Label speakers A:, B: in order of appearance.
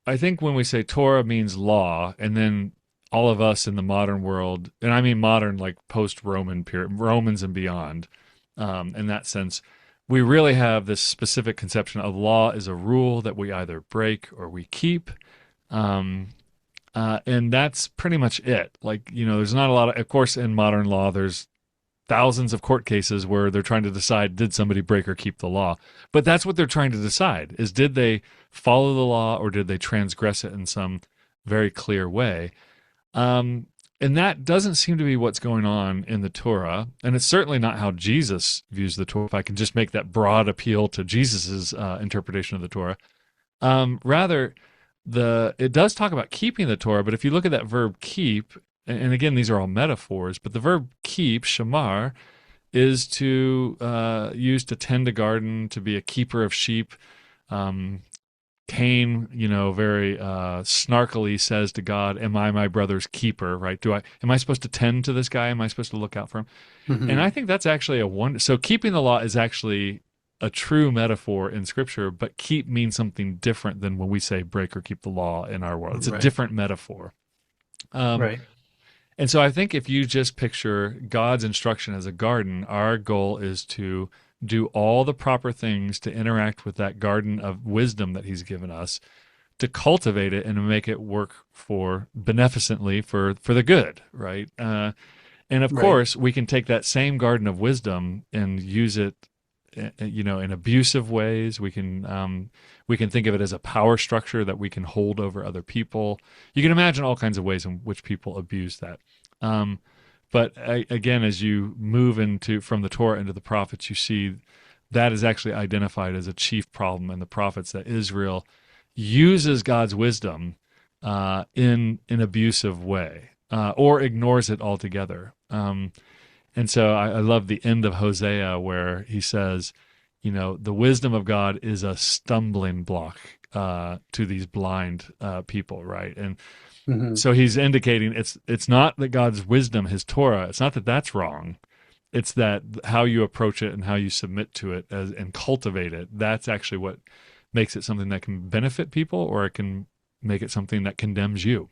A: I think when we say Torah means law, and then all of us in the modern world, and I mean modern like post-Roman period, Romans and beyond, in that sense, we really have this specific conception of law as a rule that we either break or we keep. Um, and that's pretty much it. Like, there's not a lot of course, in modern law, there's thousands of court cases where they're trying to decide, did somebody break or keep the law? But that's what they're trying to decide is, did they follow the law or did they transgress it in some very clear way? Um, and that doesn't seem to be what's going on in the Torah. And it's certainly not how Jesus views the Torah, if I can just make that broad appeal to Jesus's interpretation of the Torah. Rather, it does talk about keeping the Torah, but if you look at that verb keep, and again, these are all metaphors, but the verb keep, shamar, is to use to tend a garden, to be a keeper of sheep. Um, Cain, very snarkily says to God, "Am I my brother's keeper?" Right? Am I supposed to tend to this guy? Am I supposed to look out for him? And I
B: Hmm.
A: think that's actually a wonder. So keeping the law is actually a true metaphor in Scripture, but keep means something different than when we say break or keep the law in our world. It's a
B: Right.
A: different metaphor. Um,
B: Right.
A: and so I think if you just picture God's instruction as a garden, our goal is to do all the proper things to interact with that garden of wisdom that He's given us, to cultivate it and to make it work for beneficently for the good, right? And of
B: Right.
A: course, we can take that same garden of wisdom and use it, in abusive ways. We can think of it as a power structure that we can hold over other people. You can imagine all kinds of ways in which people abuse that. Um, but again, as you move into from the Torah into the prophets, you see that is actually identified as a chief problem in the prophets, that Israel uses God's wisdom in an abusive way, or ignores it altogether. And so I love the end of Hosea where he says, the wisdom of God is a stumbling block to these blind people, right? And
B: Hmm.
A: so he's indicating it's not that God's wisdom, His Torah, it's not that that's wrong. It's that how you approach it and how you submit to it and cultivate it. That's actually what makes it something that can benefit people, or it can make it something that condemns you.